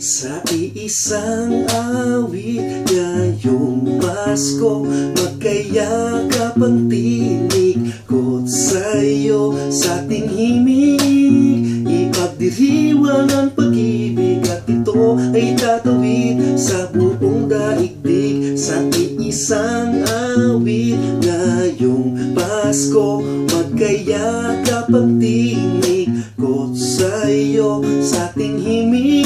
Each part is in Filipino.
Sa iisang awit ngayong Pasko, magkayakap ang tinig ko't sa'yo sa ating himig. Ipagdiriwang ang pag-ibig at ito ay tatawid sa buong daigdig. Sa iisang awit ngayong Pasko, magkayakap ang tinig ko't sa'yo sa ating himig.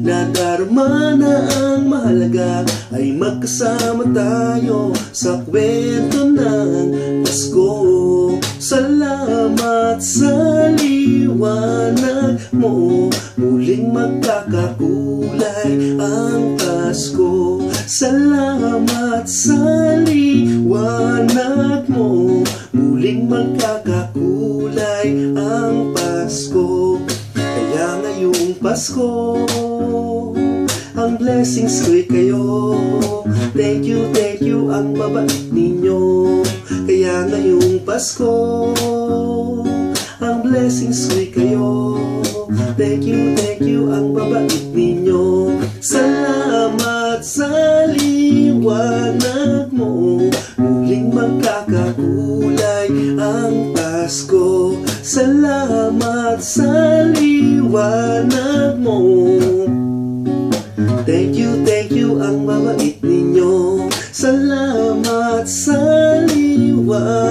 Nadarama na ang mahalaga ay magkasama tayo sa kwento ng Pasko. Salamat sa liwanag mo, muling magkakakulay ang Pasko. Salamat sa liwanag mo, muling magkakakulay ang Pasko. Kaya ngayong Pasko, ang blessings ko'y kayo. Thank you ang mabait ninyo. Kaya ngayong Pasko, ang blessings ko'y kayo. Thank you ang mabait ninyo. Salamat sa liwanag mo, muling magkakakulay ang Pasko. Salamat sa liwanag mo. Thank you ang mabait ninyo. Salamat sa liwanag